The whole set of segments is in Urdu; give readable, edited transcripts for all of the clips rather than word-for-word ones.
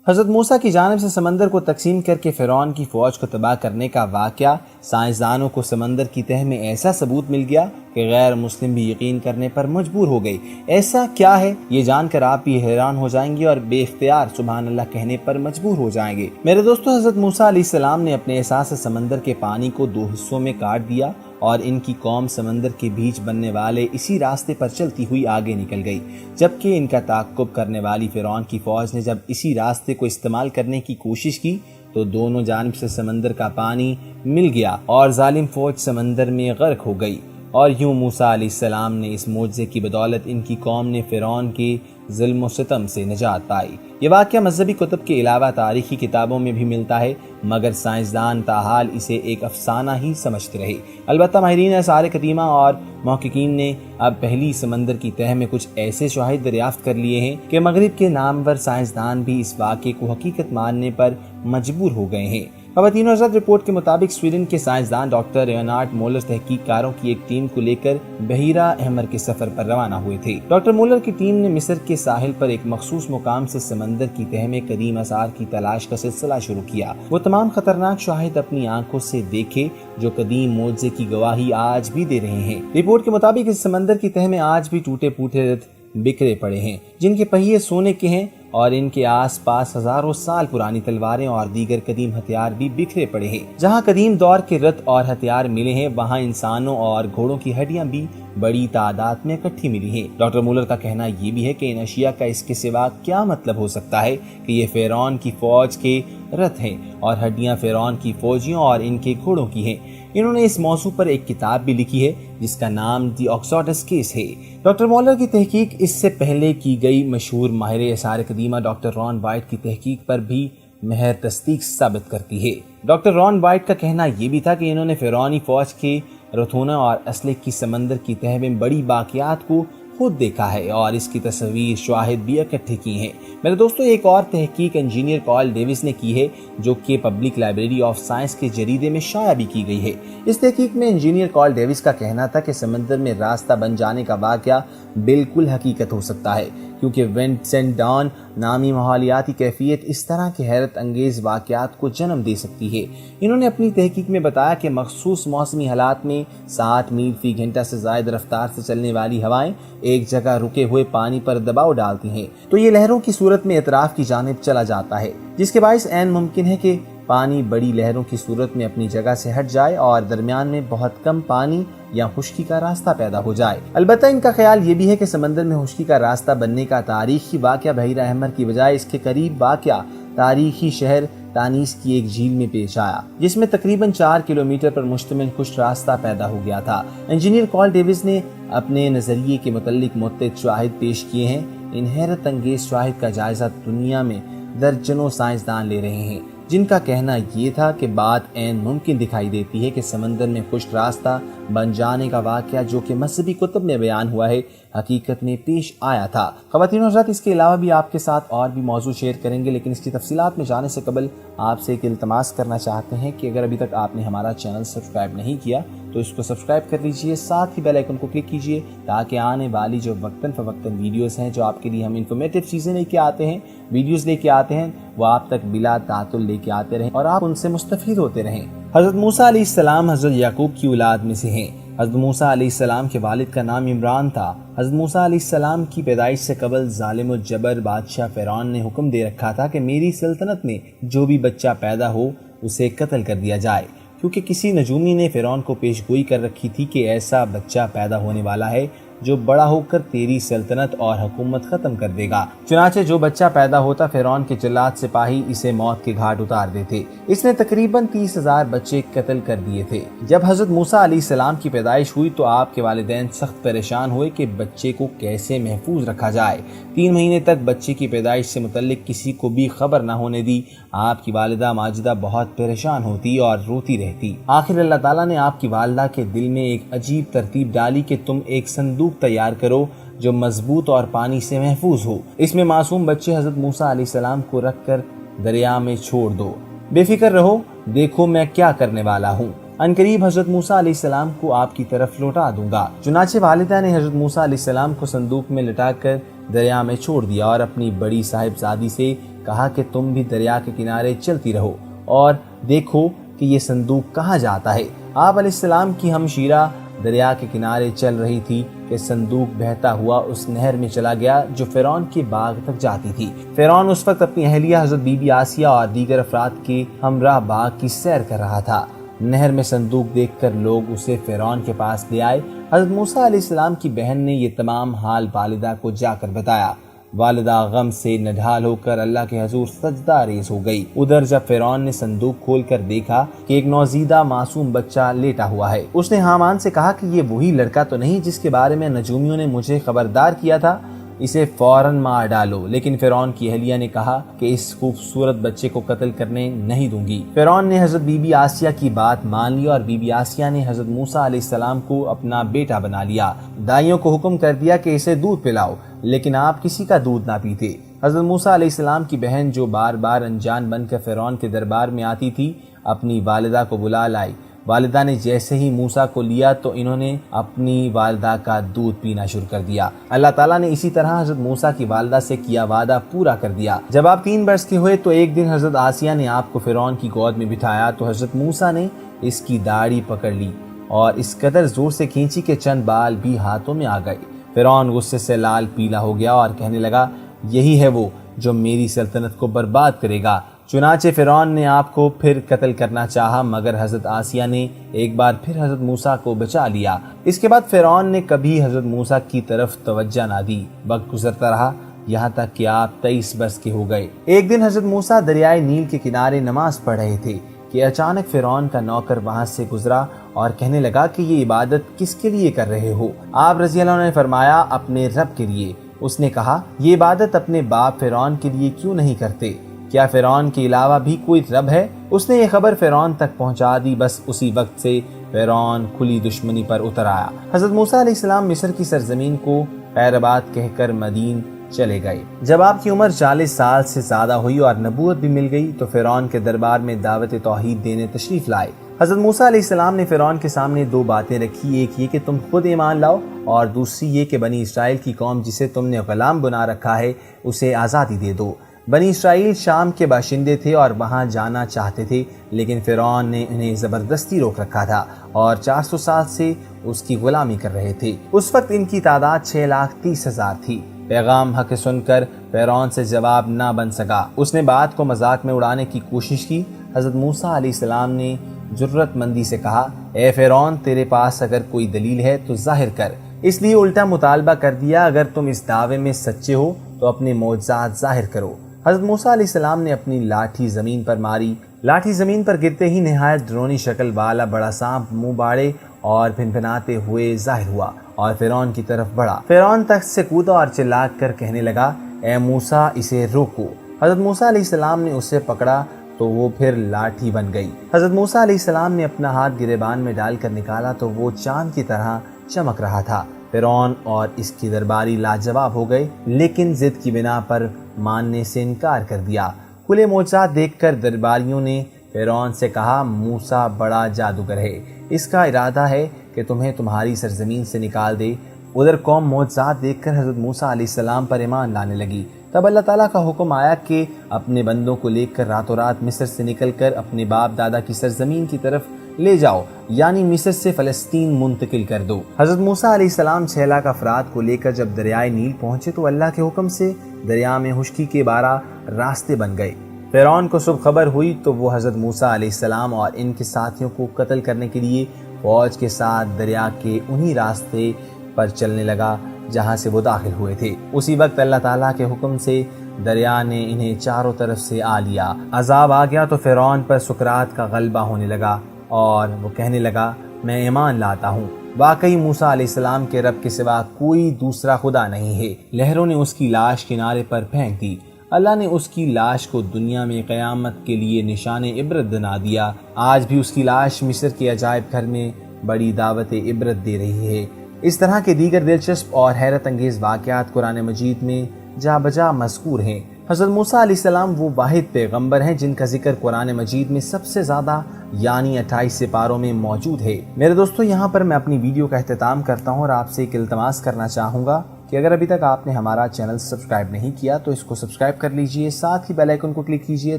حضرت موسیٰ کی جانب سے سمندر کو تقسیم کر کے فرعون کی فوج کو تباہ کرنے کا واقعہ سائنسدانوں کو سمندر کی تہہ میں ایسا ثبوت مل گیا کہ غیر مسلم بھی یقین کرنے پر مجبور ہو گئی۔ ایسا کیا ہے یہ جان کر آپ بھی حیران ہو جائیں گے اور بے اختیار سبحان اللہ کہنے پر مجبور ہو جائیں گے۔ میرے دوستو، حضرت موسیٰ علیہ السلام نے اپنے احساس سے سمندر کے پانی کو 2 حصوں میں کاٹ دیا اور ان کی قوم سمندر کے بیچ بننے والے اسی راستے پر چلتی ہوئی آگے نکل گئی، جبکہ ان کا تعاقب کرنے والی فرعون کی فوج نے جب اسی راستے کو استعمال کرنے کی کوشش کی تو دونوں جانب سے سمندر کا پانی مل گیا اور ظالم فوج سمندر میں غرق ہو گئی، اور یوں موسیٰ علیہ السلام نے اس معجزے کی بدولت ان کی قوم نے فرعون کے ظلم و ستم سے نجات پائی۔ یہ واقعہ مذہبی کتب کے علاوہ تاریخی کتابوں میں بھی ملتا ہے، مگر سائنسدان تاحال اسے ایک افسانہ ہی سمجھتے رہے۔ البتہ ماہرین آثار قدیمہ اور محققین نے اب پہلی سمندر کی تہہ میں کچھ ایسے شواہد دریافت کر لیے ہیں کہ مغرب کے نامور سائنسدان بھی اس واقعے کو حقیقت ماننے پر مجبور ہو گئے ہیں۔ خواتین و حضرات، رپورٹ کے مطابق سویڈن کے سائنسدان ڈاکٹر لیونارڈ مولر تحقیق کاروں کی ایک ٹیم کو لے کر بحیرہ احمر کے سفر پر روانہ ہوئے تھے۔ ڈاکٹر مولر کی ٹیم نے مصر کے ساحل پر ایک مخصوص مقام سے سمندر کی تہہ میں قدیم آثار کی تلاش کا سلسلہ شروع کیا۔ وہ تمام خطرناک شواہد اپنی آنکھوں سے دیکھے جو قدیم معجزے کی گواہی آج بھی دے رہے ہیں۔ رپورٹ کے مطابق اس سمندر کی تہہ میں آج بھی ٹوٹے پھوٹے رتھ بکھرے پڑے ہیں جن کے پہیے سونے کے ہیں، اور ان کے آس پاس ہزاروں سال پرانی تلواریں اور دیگر قدیم ہتھیار بھی بکھرے پڑے ہیں۔ جہاں قدیم دور کے رتھ اور ہتھیار ملے ہیں، وہاں انسانوں اور گھوڑوں کی ہڈیاں بھی بڑی تعداد میں اکٹھی ملی ہیں۔ ڈاکٹر مولر کا کہنا یہ بھی ہے کہ ان اشیاء کا اس کے سوا کیا مطلب ہو سکتا ہے کہ یہ فرعون کی فوج کے رتھ ہیں اور ہڈیاں فرعون کی فوجیوں اور ان کے گھوڑوں کی ہیں۔ انہوں نے اس موضوع پر ایک کتاب بھی لکھی ہے جس کا نام دی ایکسوڈس کیس ہے۔ ڈاکٹر مولر کی تحقیق اس سے پہلے کی گئی مشہور ماہر آثار قدیمہ ڈاکٹر ران وائٹ کی تحقیق پر بھی محض تصدیق ثابت کرتی ہے۔ ڈاکٹر ران وائٹ کا کہنا یہ بھی تھا کہ انہوں نے فرعونی فوج کے رتھونوں اور اسلحے کی سمندر کی تہہ میں بڑی باقیات کو خود دیکھا ہے اور اس کی تصویر شواہد بھی اکٹھے کی ہیں۔ میرے دوستو، ایک اور تحقیق انجینئر کارل ڈیوس نے کی ہے جو کہ پبلک لائبریری آف سائنس کے جریدے میں شائع بھی کی گئی ہے۔ اس تحقیق میں انجینئر کارل ڈیوس کا کہنا تھا کہ سمندر میں راستہ بن جانے کا واقعہ بالکل حقیقت ہو سکتا ہے، کیونکہ وینسنٹ ڈان نامی ماحولیاتی کیفیت اس طرح کے حیرت انگیز واقعات کو جنم دے سکتی ہے۔ انہوں نے اپنی تحقیق میں بتایا کہ مخصوص موسمی حالات میں 7 میل فی گھنٹہ سے زائد رفتار سے چلنے والی ہوائیں ایک جگہ رکے ہوئے پانی پر دباؤ ڈالتی ہیں تو یہ لہروں کی صورت میں اطراف کی جانب چلا جاتا ہے، جس کے باعث عین ممکن ہے کہ پانی بڑی لہروں کی صورت میں اپنی جگہ سے ہٹ جائے اور درمیان میں بہت کم پانی یا خشکی کا راستہ پیدا ہو جائے۔ البتہ ان کا خیال یہ بھی ہے کہ سمندر میں خشکی کا راستہ بننے کا تاریخی واقعہ بحیرہ احمر کی بجائے اس کے قریب واقع تاریخی شہر تانیس کی ایک جھیل میں پیش آیا، جس میں تقریباً 4 کلومیٹر پر مشتمل خشک راستہ پیدا ہو گیا تھا۔ انجینئر کارل ڈیوس نے اپنے نظریے کے متعلق متعدد شواہد پیش کیے ہیں۔ ان حیرت انگیز شواہد کا جائزہ دنیا میں درجنوں سائنسدان لے رہے ہیں، جن کا کہنا یہ تھا کہ بات عین ممکن دکھائی دیتی ہے کہ سمندر میں خشک راستہ بن جانے کا واقعہ جو کہ مذہبی کتب میں بیان ہوا ہے حقیقت میں پیش آیا تھا۔ خواتین و حضرات، اس کے علاوہ بھی آپ کے ساتھ اور بھی موضوع شیئر کریں گے، لیکن اس کی تفصیلات میں جانے سے قبل آپ سے ایک التماس کرنا چاہتے ہیں کہ اگر ابھی تک آپ نے ہمارا چینل سبسکرائب نہیں کیا تو اس کو سبسکرائب کر لیجئے، ساتھ ہی بیل آئیکن کو کلک کیجئے تاکہ آنے والی جو وقتاً فوقتاً ویڈیوز ہیں جو آپ کے لیے ہم انفارمیٹیو چیزیں لے کے آتے ہیں، ویڈیوز لے کے آتے ہیں، وہ آپ تک بلا تعطل لے کے آتے رہیں اور آپ ان سے مستفید ہوتے رہیں۔ حضرت موسیٰ علیہ السلام حضرت یعقوب کی اولاد میں سے ہیں۔ حضرت موسیٰ علیہ السلام کے والد کا نام عمران تھا۔ حضرت موسیٰ علیہ السلام کی پیدائش سے قبل ظالم الجبر بادشاہ فرعون نے حکم دے رکھا تھا کہ میری سلطنت میں جو بھی بچہ پیدا ہو اسے قتل کر دیا جائے، کیونکہ کسی نجومی نے فرعون کو پیش گوئی کر رکھی تھی کہ ایسا بچہ پیدا ہونے والا ہے جو بڑا ہو کر تیری سلطنت اور حکومت ختم کر دے گا۔ چنانچہ جو بچہ پیدا ہوتا فرعون کے جلاد سپاہی اسے موت کے گھاٹ اتار دیتے۔ اس نے تقریباً 30,000 بچے قتل کر دیے تھے۔ جب حضرت موسیٰ علیہ السلام کی پیدائش ہوئی تو آپ کے والدین سخت پریشان ہوئے کہ بچے کو کیسے محفوظ رکھا جائے۔ 3 مہینے تک بچے کی پیدائش سے متعلق کسی کو بھی خبر نہ ہونے دی۔ آپ کی والدہ ماجدہ بہت پریشان ہوتی اور روتی رہتی۔ آخر اللہ تعالیٰ نے آپ کی والدہ کے دل میں ایک عجیب ترتیب ڈالی کہ تم ایک صندوق تیار کرو جو مضبوط اور پانی سے محفوظ ہو۔ اس میں معصوم بچے حضرت موسیٰ علیہ السلام کو رکھ کر دریا میں چھوڑ دو۔ بے فکر رہو، دیکھو میں کیا کرنے والا ہوں۔ عنقریب حضرت موسیٰ علیہ السلام کو آپ کی طرف لوٹا دوں گا۔ چنانچہ والدہ نے حضرت موسیٰ علیہ السلام کو صندوق میں لٹا کر دریا میں چھوڑ دیا اور اپنی بڑی صاحبزادی سے کہا کہ تم بھی دریا کے کنارے چلتی رہو اور دیکھو کہ یہ صندوق کہاں جاتا ہے۔ آپ علیہ السلام کی ہمشیرہ دریا کے کنارے چل رہی تھی کہ صندوق بہتا ہوا اس نہر میں چلا گیا جو فرعون کے باغ تک جاتی تھی۔ فرعون اس وقت اپنی اہلیہ حضرت بی بی آسیہ اور دیگر افراد کے ہمراہ باغ کی سیر کر رہا تھا۔ نہر میں صندوق دیکھ کر لوگ اسے فرعون کے پاس لے آئے۔ حضرت موسیٰ علیہ السلام کی بہن نے یہ تمام حال والدہ کو جا کر بتایا۔ والدہ غم سے نڈھال ہو کر اللہ کے حضور سجدہ ریز ہو گئی۔ ادھر جب فرعون نے صندوق کھول کر دیکھا کہ ایک نوزیدہ معصوم بچہ لیٹا ہوا ہے، اس نے حامان سے کہا کہ یہ وہی لڑکا تو نہیں جس کے بارے میں نجومیوں نے مجھے خبردار کیا تھا، اسے فوراً مار ڈالو۔ لیکن فرعون کی اہلیہ نے کہا کہ اس خوبصورت بچے کو قتل کرنے نہیں دوں گی۔ فرعون نے حضرت بی بی آسیہ کی بات مان لی اور بی بی آسیہ نے حضرت موسیٰ علیہ السلام کو اپنا بیٹا بنا لیا۔ دائیوں کو حکم کر دیا کہ اسے دودھ پلاؤ، لیکن آپ کسی کا دودھ نہ پیتے۔ حضرت موسیٰ علیہ السلام کی بہن جو بار بار انجان بن کر فرعون کے دربار میں آتی تھی، اپنی والدہ کو بلا لائی۔ والدہ نے جیسے ہی موسیٰ کو لیا تو انہوں نے اپنی والدہ کا دودھ پینا شروع کر دیا۔ اللہ تعالیٰ نے اسی طرح حضرت موسیٰ کی والدہ سے کیا وعدہ پورا کر دیا۔ جب آپ 3 برس کے ہوئے تو ایک دن حضرت آسیہ نے آپ کو فرعون کی گود میں بٹھایا تو حضرت موسیٰ نے اس کی داڑھی پکڑ لی اور اس قدر زور سے کھینچی کہ چند بال بھی ہاتھوں میں آ گئے۔ فرعون غصے سے لال پیلا ہو گیا اور کہنے لگا، یہی ہے وہ جو میری سلطنت کو برباد کرے گا۔ چنانچہ فرعون نے آپ کو پھر قتل کرنا چاہا، مگر حضرت آسیہ نے ایک بار پھر حضرت موسیٰ کو بچا لیا۔ اس کے بعد فرعون نے کبھی حضرت موسیٰ کی طرف توجہ نہ دی۔ وقت گزرتا رہا یہاں تک کہ آپ 23 برس کے ہو گئے۔ ایک دن حضرت موسیٰ دریائے نیل کے کنارے نماز پڑھ رہے تھے کہ اچانک فرعون کا نوکر وہاں سے گزرا اور کہنے لگا کہ یہ عبادت کس کے لیے کر رہے ہو؟ آپ رضی اللہ عنہ نے فرمایا، اپنے رب کے لیے۔ اس نے کہا، یہ عبادت اپنے باپ فرعون کے لیے کیوں نہیں کرتے؟ کیا فرعون کے علاوہ بھی کوئی رب ہے؟ اس نے یہ خبر فرعون تک پہنچا دی۔ بس اسی وقت سے فرعون کھلی دشمنی پر اتر آیا۔ حضرت موسیٰ علیہ السلام مصر کی سرزمین کو خیر آباد کہہ کر مدین چلے گئے۔ جب آپ کی عمر 40 سال سے زیادہ ہوئی اور نبوت بھی مل گئی تو فرعون کے دربار میں دعوت توحید دینے تشریف لائے۔ حضرت موسیٰ علیہ السلام نے فرعون کے سامنے 2 باتیں رکھی، ایک یہ کہ تم خود ایمان لاؤ اور دوسری یہ کہ بنی اسرائیل کی قوم جسے تم نے غلام بنا رکھا ہے اسے آزادی دے دو۔ بنی اسرائیل شام کے باشندے تھے اور وہاں جانا چاہتے تھے، لیکن فرعون نے انہیں زبردستی روک رکھا تھا اور 400 سال سے اس کی غلامی کر رہے تھے۔ اس وقت ان کی تعداد 6,30,000 تھی۔ پیغام حق سن کر فرعون سے جواب نہ بن سکا۔ اس نے بات کو مذاق میں اڑانے کی کوشش کی۔ حضرت موسیٰ علیہ السلام نے جرت مندی سے کہا، اے فرعون، تیرے پاس اگر کوئی دلیل ہے تو ظاہر کر۔ اس لیے الٹا مطالبہ کر دیا، اگر تم اس دعوے میں سچے ہو تو اپنے معجزات ظاہر کرو۔ حضرت موسیٰ علیہ السلام نے اپنی لاٹھی زمین پر ماری۔ لاٹھی زمین پر گرتے ہی نہایت ڈرونی شکل والا بڑا سانپ منہ باڑے اور پھنپھناتے ہوئے ظاہر ہوا اور فرعون کی طرف بڑھا۔ فرعون تخت سے کودا اور چلا کر کہنے لگا، اے موسیٰ، اسے روکو۔ حضرت موسیٰ علیہ السلام نے اسے پکڑا تو وہ پھر لاٹھی بن گئی۔ حضرت موسیٰ علیہ السلام نے اپنا ہاتھ گریبان میں ڈال کر نکالا تو وہ چاند کی طرح چمک رہا تھا۔ فرعون اور اس کی درباری لاجواب ہو گئے، لیکن ضد کی بنا پر ماننے سے انکار کر دیا۔ کھلے معجزات دیکھ کر درباریوں نے فرعون سے کہا، موسیٰ بڑا جادوگر ہے، اس کا ارادہ ہے کہ تمہیں تمہاری سرزمین سے نکال دے۔ ادھر قوم معجزات دیکھ کر حضرت موسیٰ علیہ السلام پر ایمان لانے لگی۔ تب اللہ تعالیٰ کا حکم آیا کہ اپنے بندوں کو لے کر راتوں رات مصر سے نکل کر اپنے باپ دادا کی سرزمین کی طرف لے جاؤ، یعنی مصر سے فلسطین منتقل کر دو۔ حضرت موسیٰ علیہ السلام 6 لاکھ افراد کو لے کر جب دریائے نیل پہنچے تو اللہ کے حکم سے دریا میں خشکی کے 12 راستے بن گئے۔ فرعون کو صبح خبر ہوئی تو وہ حضرت موسیٰ علیہ السلام اور ان کے ساتھیوں کو قتل کرنے کے لیے فوج کے ساتھ دریا کے انہی راستے پر چلنے لگا جہاں سے وہ داخل ہوئے تھے۔ اسی وقت اللہ تعالیٰ کے حکم سے دریا نے انہیں چاروں طرف سے آ لیا۔ عذاب آ گیا تو فرعون پر سکرات کا غلبہ ہونے لگا اور وہ کہنے لگا، میں ایمان لاتا ہوں، واقعی موسیٰ علیہ السلام کے رب کے سوا کوئی دوسرا خدا نہیں ہے۔ لہروں نے اس کی لاش کنارے پر پھینک دی۔ اللہ نے اس کی لاش کو دنیا میں قیامت کے لیے نشان عبرت بنا دیا۔ آج بھی اس کی لاش مصر کے عجائب گھر میں بڑی دعوت عبرت دے رہی ہے۔ اس طرح کے دیگر دلچسپ اور حیرت انگیز واقعات قرآن مجید میں جا بجا مذکور ہیں۔ حضرت موسیٰ علیہ السلام وہ واحد پیغمبر ہیں جن کا ذکر قرآن مجید میں سب سے زیادہ یعنی 28 سپاروں میں موجود ہے۔ میرے دوستو، یہاں پر میں اپنی ویڈیو کا اختتام کرتا ہوں اور آپ سے ایک التماس کرنا چاہوں گا کہ اگر ابھی تک آپ نے ہمارا چینل سبسکرائب نہیں کیا تو اس کو سبسکرائب کر لیجئے، ساتھ ہی بیل آئیکن کو کلک کیجئے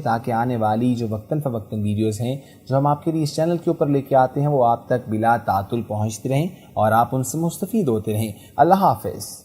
تاکہ آنے والی جو وقتاً فوقتاً ویڈیوز ہیں جو ہم آپ کے لیے اس چینل کے اوپر لے کے آتے ہیں وہ آپ تک بلا تعطل پہنچتی رہیں اور آپ ان سے مستفید ہوتے رہیں۔ اللہ حافظ۔